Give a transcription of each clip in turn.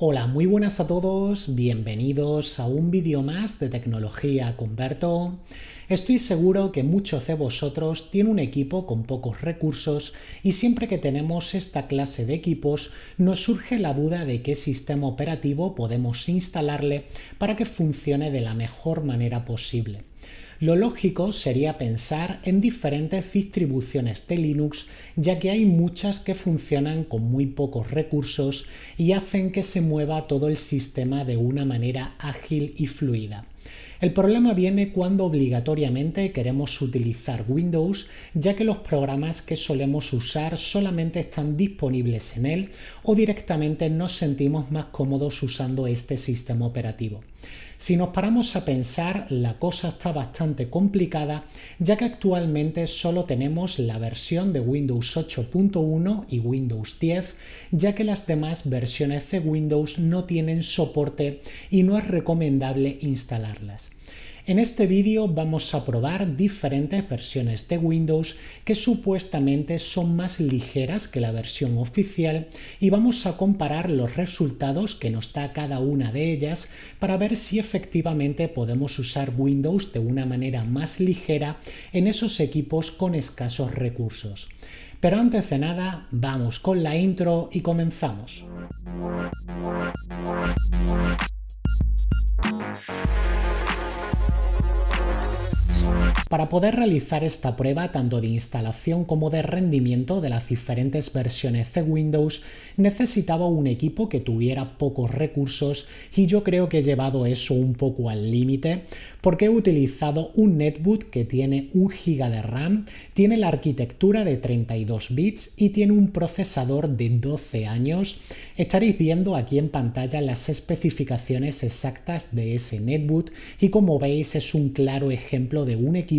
Hola, muy buenas a todos, bienvenidos a un vídeo más de Tecnología con Berto. Estoy seguro que muchos de vosotros tienen un equipo con pocos recursos y siempre que tenemos esta clase de equipos nos surge la duda de qué sistema operativo podemos instalarle para que funcione de la mejor manera posible. Lo lógico sería pensar en diferentes distribuciones de Linux, ya que hay muchas que funcionan con muy pocos recursos y hacen que se mueva todo el sistema de una manera ágil y fluida. El problema viene cuando obligatoriamente queremos utilizar Windows, ya que los programas que solemos usar solamente están disponibles en él o directamente nos sentimos más cómodos usando este sistema operativo. Si nos paramos a pensar, la cosa está bastante complicada, ya que actualmente solo tenemos la versión de Windows 8.1 y Windows 10, ya que las demás versiones de Windows no tienen soporte y no es recomendable instalarlas. En este vídeo vamos a probar diferentes versiones de Windows que supuestamente son más ligeras que la versión oficial y vamos a comparar los resultados que nos da cada una de ellas para ver si efectivamente podemos usar Windows de una manera más ligera en esos equipos con escasos recursos. Pero antes de nada, vamos con la intro y comenzamos. Para poder realizar esta prueba tanto de instalación como de rendimiento de las diferentes versiones de Windows, necesitaba un equipo que tuviera pocos recursos y yo creo que he llevado eso un poco al límite porque he utilizado un netbook que tiene 1 GB de RAM, tiene la arquitectura de 32 bits y tiene un procesador de 12 años. Estaréis viendo aquí en pantalla las especificaciones exactas de ese netbook y como veis es un claro ejemplo de un equipo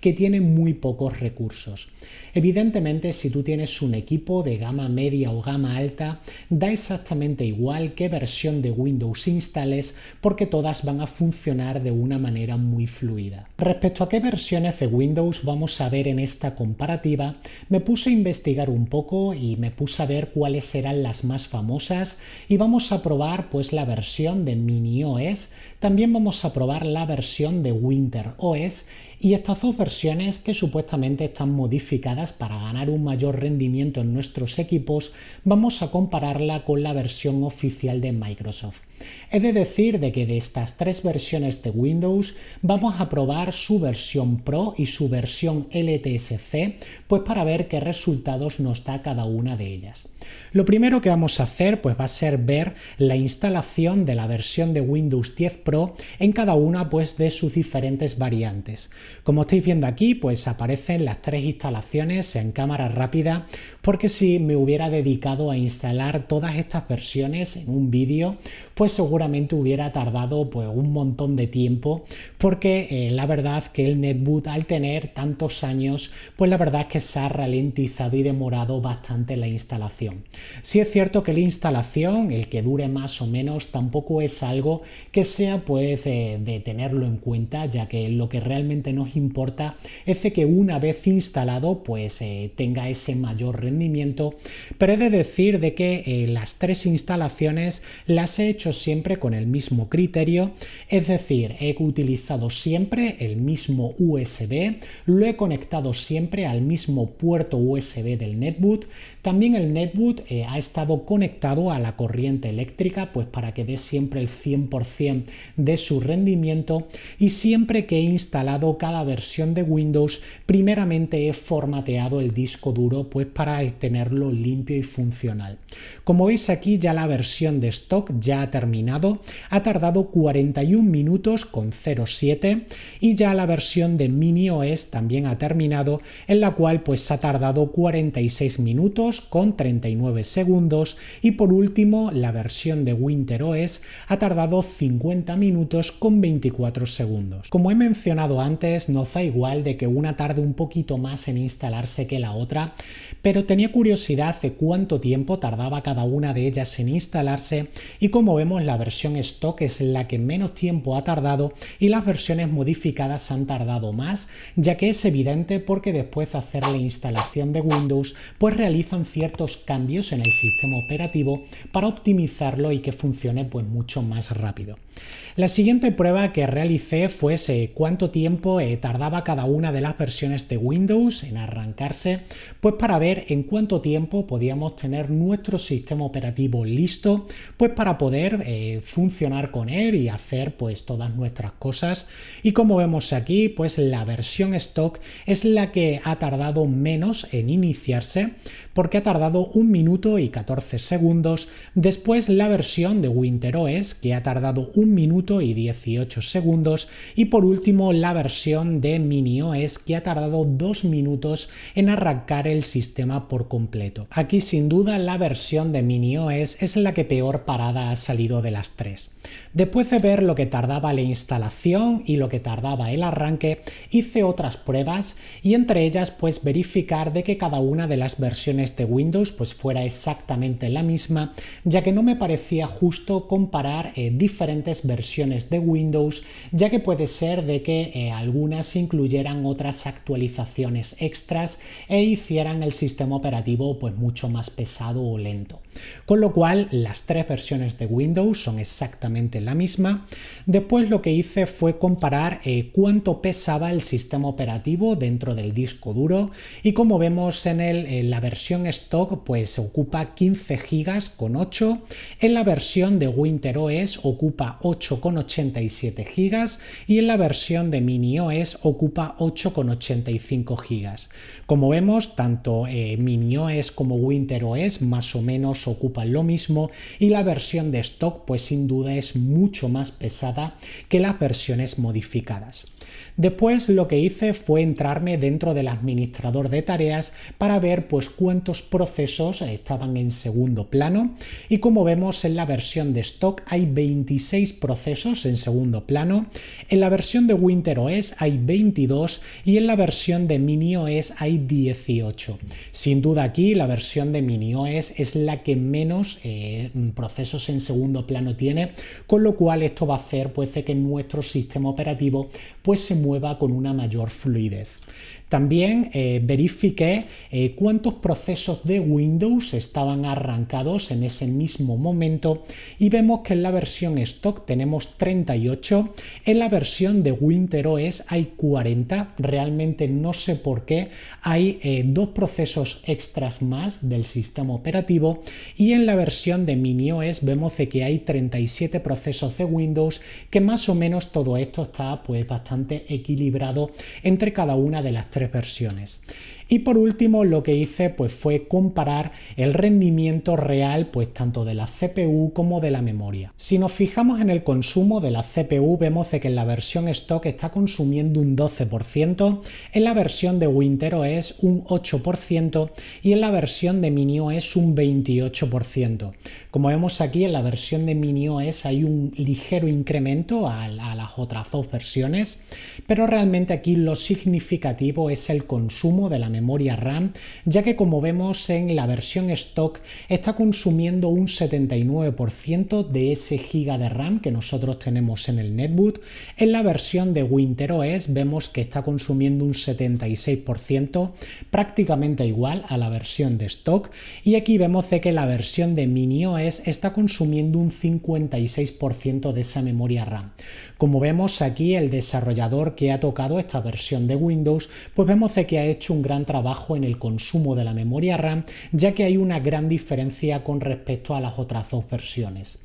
que tiene muy pocos recursos. Evidentemente, si tú tienes un equipo de gama media o gama alta, da exactamente igual qué versión de Windows instales porque todas van a funcionar de una manera muy fluida. Respecto a qué versiones de Windows vamos a ver en esta comparativa, me puse a investigar un poco y me puse a ver cuáles eran las más famosas y vamos a probar pues la versión de MiniOS, también vamos a probar la versión de WinterOS y estas dos versiones que supuestamente están modificadas para ganar un mayor rendimiento en nuestros equipos, vamos a compararla con la versión oficial de Microsoft. He de decir de que de estas tres versiones de Windows vamos a probar su versión Pro y su versión LTSC, pues para ver qué resultados nos da cada una de ellas. Lo primero que vamos a hacer pues va a ser ver la instalación de la versión de Windows 10 Pro en cada una pues de sus diferentes variantes. Como estáis viendo aquí pues aparecen las tres instalaciones en cámara rápida porque si me hubiera dedicado a instalar todas estas versiones en un vídeo pues seguramente hubiera tardado pues un montón de tiempo porque la verdad que el netbook al tener tantos años pues la verdad es que se ha ralentizado y demorado bastante la instalación. Sí es cierto que la instalación, el que dure más o menos, tampoco es algo que sea pues de tenerlo en cuenta, ya que lo que realmente nos importa es de que una vez instalado pues tenga ese mayor rendimiento, pero he de decir de que las tres instalaciones las he hecho siempre con el mismo criterio, es decir, he utilizado siempre el mismo USB, lo he conectado siempre al mismo puerto USB del netbook, también el netbook ha estado conectado a la corriente eléctrica pues para que dé siempre el 100% de su rendimiento y siempre que he instalado cada versión de Windows primeramente he formateado el disco duro pues para tenerlo limpio y funcional. Como veis aquí ya la versión de stock ya ha terminado, ha tardado 41 minutos con 0,7 y ya la versión de MiniOS también ha terminado, en la cual pues ha tardado 46 minutos con 39 segundos y por último la versión de WinterOS ha tardado 50 minutos con 24 segundos. Como he mencionado antes, veces nos da igual de que una tarde un poquito más en instalarse que la otra, pero tenía curiosidad de cuánto tiempo tardaba cada una de ellas en instalarse y como vemos la versión stock es la que menos tiempo ha tardado y las versiones modificadas han tardado más, ya que es evidente porque después de hacer la instalación de Windows pues realizan ciertos cambios en el sistema operativo para optimizarlo y que funcione pues mucho más rápido. La siguiente prueba que realicé fue cuánto tiempo tardaba cada una de las versiones de Windows en arrancarse, pues para ver en cuánto tiempo podíamos tener nuestro sistema operativo listo, pues para poder funcionar con él y hacer pues todas nuestras cosas. Y como vemos aquí, pues la versión stock es la que ha tardado menos en iniciarse, porque ha tardado 1 minuto y 14 segundos. Después la versión de WinterOS, que ha tardado 1 minuto y 18 segundos. Y por último la versión de MiniOS, que ha tardado 2 minutos en arrancar el sistema por completo. Aquí sin duda la versión de MiniOS es la que peor parada ha salido de las tres. Después de ver lo que tardaba la instalación y lo que tardaba el arranque, hice otras pruebas y entre ellas pues verificar de que cada una de las versiones de Windows pues fuera exactamente la misma, ya que no me parecía justo comparar diferentes versiones de Windows, ya que puede ser de que algunas incluyeran otras actualizaciones extras e hicieran el sistema operativo pues mucho más pesado o lento. Con lo cual las tres versiones de Windows son exactamente la misma. Después lo que hice fue comparar cuánto pesaba el sistema operativo dentro del disco duro y como vemos en la versión stock pues ocupa 15 GB con 8, en la versión de WinterOS ocupa 8,87 GB y en la versión de MiniOS ocupa 8,85 GB. Como vemos tanto MiniOS como WinterOS más o menos ocupan lo mismo y la versión de stock pues sin duda es mucho más pesada que las versiones modificadas. Después lo que hice fue entrarme dentro del administrador de tareas para ver pues cuántos procesos estaban en segundo plano y como vemos en la versión de stock hay 26 procesos en segundo plano, en la versión de WinterOS hay 22 y en la versión de MiniOS hay 18. Sin duda aquí la versión de MiniOS es la que menos procesos en segundo plano tiene, con lo cual esto va a hacer pues de que nuestro sistema operativo pues se mueva con una mayor fluidez. También verifiqué cuántos procesos de Windows estaban arrancados en ese mismo momento y vemos que en la versión stock tenemos 38, en la versión de WinterOS hay 40, realmente no sé por qué, hay 2 procesos extras más del sistema operativo y en la versión de MiniOS vemos que hay 37 procesos de Windows, que más o menos todo esto está pues bastante equilibrado entre cada una de las tres versiones. Y por último lo que hice pues fue comparar el rendimiento real pues tanto de la CPU como de la memoria. Si nos fijamos en el consumo de la CPU vemos que en la versión stock está consumiendo un 12%, en la versión de WinterOS un 8% y en la versión de MiniOS un 28%. Como vemos aquí en la versión de MiniOS hay un ligero incremento a las otras dos versiones, pero realmente aquí lo significativo es el consumo de la memoria RAM, ya que como vemos en la versión stock está consumiendo un 79% de ese giga de RAM que nosotros tenemos en el netboot. En la versión de WinterOS vemos que está consumiendo un 76%, prácticamente igual a la versión de stock, y aquí vemos que la versión de MiniOS está consumiendo un 56% de esa memoria RAM. Como vemos aquí el desarrollador que ha tocado esta versión de Windows pues vemos que ha hecho un gran trabajo en el consumo de la memoria RAM, ya que hay una gran diferencia con respecto a las otras dos versiones.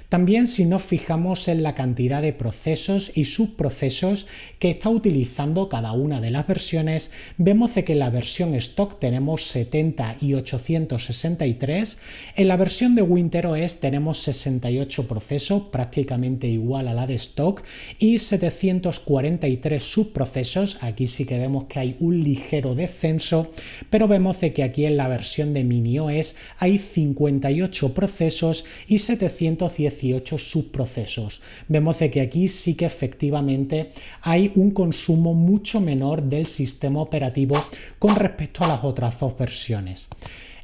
También si nos fijamos en la cantidad de procesos y subprocesos que está utilizando cada una de las versiones, vemos que en la versión stock tenemos 70 y 863, en la versión de WinterOS tenemos 68 procesos, prácticamente igual a la de stock, y 743 subprocesos, aquí sí que vemos que hay un ligero descenso, descenso, pero vemos de que aquí en la versión de MiniOS hay 58 procesos y 718 subprocesos. Vemos de que aquí sí que efectivamente hay un consumo mucho menor del sistema operativo con respecto a las otras dos versiones.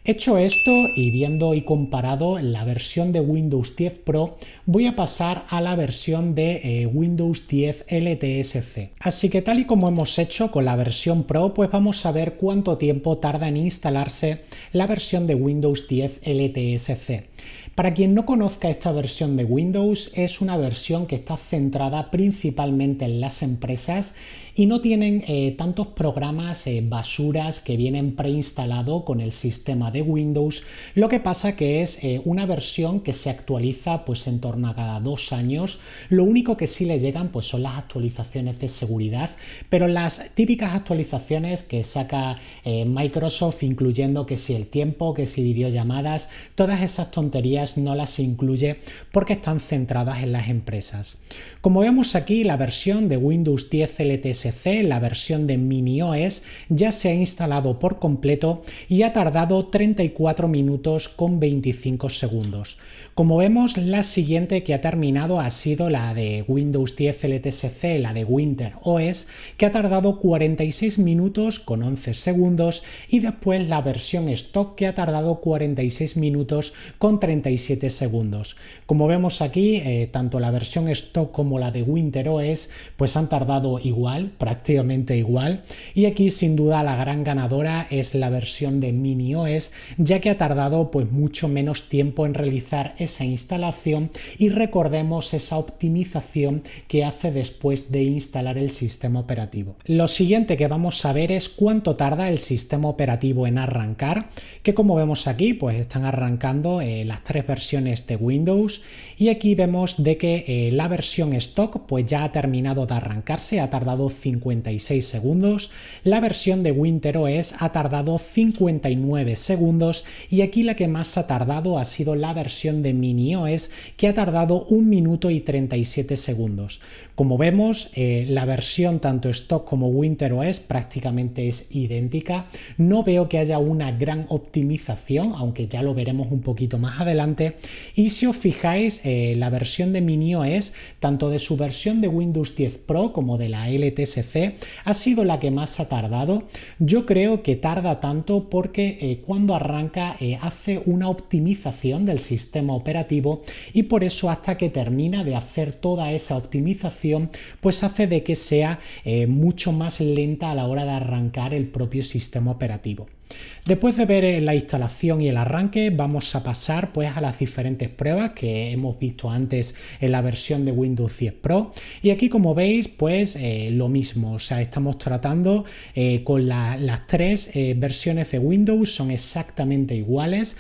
Hecho esto y viendo y comparado la versión de Windows 10 Pro, voy a pasar a la versión de Windows 10 LTSC. Así que tal y como hemos hecho con la versión Pro, pues vamos a ver cuánto tiempo tarda en instalarse la versión de Windows 10 LTSC. Para quien no conozca esta versión de Windows, es una versión que está centrada principalmente en las empresas y no tienen tantos programas basuras que vienen preinstalados con el sistema de Windows. Lo que pasa que es una versión que se actualiza pues en torno a cada 2 años. Lo único que sí le llegan pues son las actualizaciones de seguridad, pero las típicas actualizaciones que saca Microsoft, incluyendo que si el tiempo, que si videollamadas, todas esas tonterías no las incluye porque están centradas en las empresas. Como vemos aquí, la versión de Windows 10 LTSC, la versión de MiniOS, ya se ha instalado por completo y ha tardado 34 minutos con 25 segundos. Como vemos, la siguiente que ha terminado ha sido la de Windows 10 LTSC, la de Winter OS, que ha tardado 46 minutos con 11 segundos, y después la versión stock, que ha tardado 46 minutos con 37 segundos. Como vemos aquí, tanto la versión stock como la de Winter OS pues han tardado igual, prácticamente igual, y aquí sin duda la gran ganadora es la versión de MiniOS, ya que ha tardado pues mucho menos tiempo en realizar esa instalación, y recordemos esa optimización que hace después de instalar el sistema operativo. Lo siguiente que vamos a ver es cuánto tarda el sistema operativo en arrancar, que como vemos aquí pues están arrancando las tres versiones de Windows, y aquí vemos de que la versión stock pues ya ha terminado de arrancarse, ha tardado 56 segundos, la versión de Winter OS ha tardado 59 segundos, y aquí la que más ha tardado ha sido la versión de MiniOS, que ha tardado 1 minuto y 37 segundos. Como vemos, la versión tanto stock como Winter OS prácticamente es idéntica. No veo que haya una gran optimización, aunque ya lo veremos un poquito más adelante. Y si os fijáis, la versión de MiniOS, tanto de su versión de Windows 10 Pro como de la LTSC, ha sido la que más ha tardado. Yo creo que tarda tanto porque cuando arranca hace una optimización del sistema operativo, y por eso hasta que termina de hacer toda esa optimización pues hace de que sea mucho más lenta a la hora de arrancar el propio sistema operativo. Después de ver la instalación y el arranque, vamos a pasar pues a las diferentes pruebas que hemos visto antes en la versión de Windows 10 Pro, y aquí como veis pues lo mismo, o sea, estamos tratando con las tres versiones de Windows, son exactamente iguales,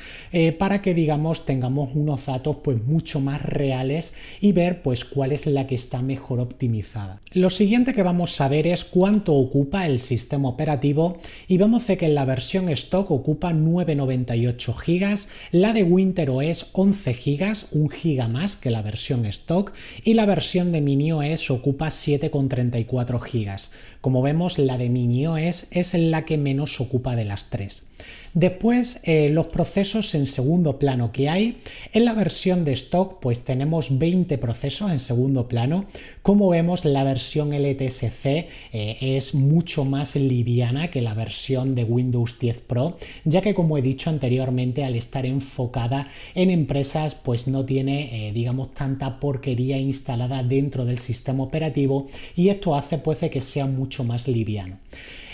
para que digamos tengamos unos datos pues mucho más reales y ver pues cuál es la que está mejor optimizada. Lo siguiente que vamos a ver es cuánto ocupa el sistema operativo, y vemos que en la versión stock ocupa 998 GB, la de Winter OS 11 GB, 1 GB más que la versión stock, y la versión de MiniOS ocupa 7,34 GB. Como vemos, la de MiniOS es la que menos ocupa de las tres. Después, los procesos en segundo plano que hay. En la versión de stock pues tenemos 20 procesos en segundo plano. Como vemos, la versión LTSC es mucho más liviana que la versión de Windows 10 Pro, ya que como he dicho anteriormente, al estar enfocada en empresas pues no tiene digamos tanta porquería instalada dentro del sistema operativo, y esto hace pues de que sea mucho más liviano.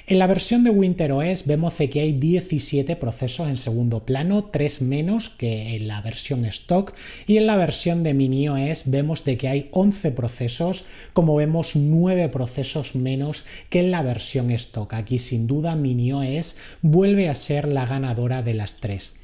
En la versión de Winter OS vemos que hay 17 procesos en segundo plano, 3 menos que en la versión stock, y en la versión de MiniOS vemos que hay 11 procesos, como vemos 9 procesos menos que en la versión stock. Aquí sin duda MiniOS vuelve a ser la ganadora de las tres.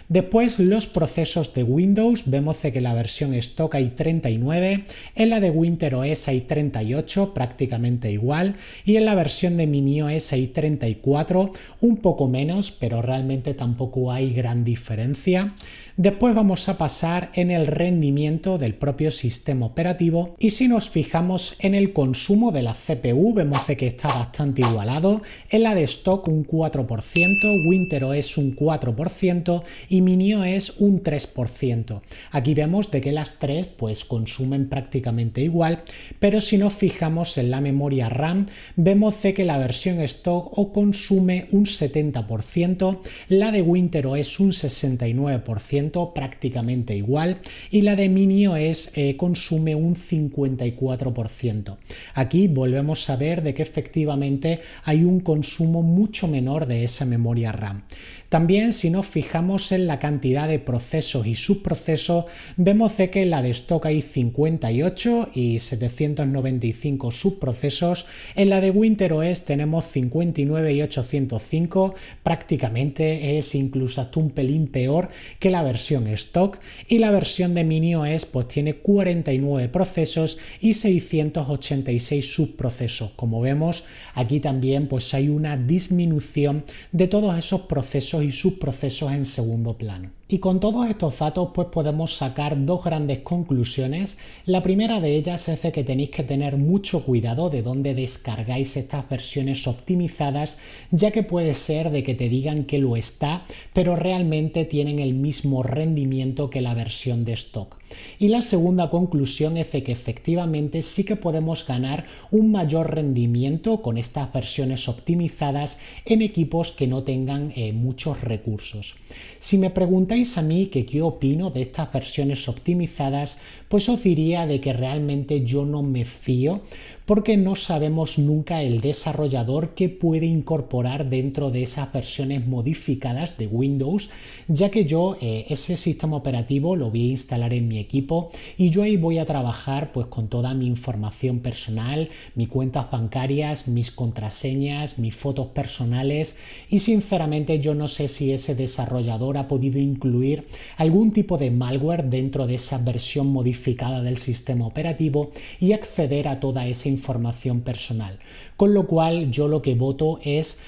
Después los procesos de Windows, vemos que en la versión stock hay 39, en la de WinterOS hay 38, prácticamente igual, y en la versión de MiniOS hay 34, un poco menos, pero realmente tampoco hay gran diferencia. Después vamos a pasar en el rendimiento del propio sistema operativo y si nos fijamos en el consumo de la CPU vemos que está bastante igualado, en la de stock un 4%, WinterOS un 4% y MiniOS un 3%. Aquí vemos de que las tres pues consumen prácticamente igual, pero si nos fijamos en la memoria RAM vemos que la versión stock o consume un 70%, la de WinterOS un 69%, prácticamente igual, y la de MiniOS consume un 54%. Aquí volvemos a ver de que efectivamente hay un consumo mucho menor de esa memoria RAM. También si nos fijamos en la cantidad de procesos y subprocesos, vemos que en la de stock hay 58 y 795 subprocesos, en la de WinterOS tenemos 59 y 805, prácticamente es incluso hasta un pelín peor que la versión stock, y la versión de MiniOS pues tiene 49 procesos y 686 subprocesos. Como vemos, aquí también pues hay una disminución de todos esos procesos y subprocesos en segundo plano. Y con todos estos datos pues podemos sacar dos grandes conclusiones. La primera de ellas es de que tenéis que tener mucho cuidado de dónde descargáis estas versiones optimizadas, ya que puede ser de que te digan que lo está, pero realmente tienen el mismo rendimiento que la versión de stock. Y la segunda conclusión es de que efectivamente sí que podemos ganar un mayor rendimiento con estas versiones optimizadas en equipos que no tengan muchos recursos. Si me preguntáis a mí que qué opino de estas versiones optimizadas, pues os diría de que realmente yo no me fío, porque no sabemos nunca el desarrollador que puede incorporar dentro de esas versiones modificadas de Windows, ya que yo ese sistema operativo lo voy a instalar en mi equipo y yo ahí voy a trabajar pues con toda mi información personal, mis cuentas bancarias, mis contraseñas, mis fotos personales, y sinceramente yo no sé si ese desarrollador ha podido incluir algún tipo de malware dentro de esa versión modificada del sistema operativo y acceder a toda esa información personal. Con lo cual yo lo que voto es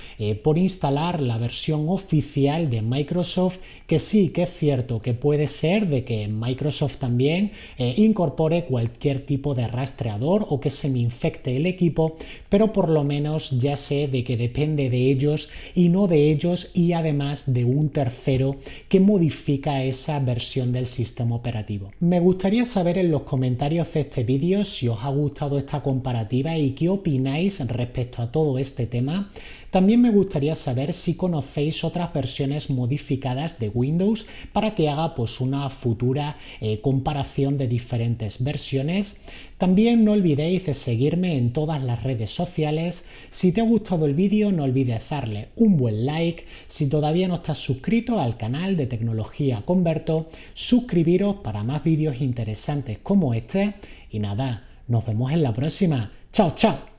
por instalar la versión oficial de Microsoft, que sí que es cierto que puede ser de que Microsoft también incorpore cualquier tipo de rastreador o que se me infecte el equipo, pero por lo menos ya sé de que depende de ellos y no de ellos, y además de un tercero que modifica esa versión del sistema operativo. Me gustaría saber en los comentarios de este vídeo si os ha gustado esta comparativa y qué opináis respecto a todo este tema. También me gustaría saber si conocéis otras versiones modificadas de Windows para que haga pues una futura comparación de diferentes versiones. También no olvidéis de seguirme en todas las redes sociales. Si te ha gustado el vídeo no olvides darle un buen like. Si todavía no estás suscrito al canal de Tecnología con Berto, suscribiros para más vídeos interesantes como este. Y nada, nos vemos en la próxima. ¡Chao, chao!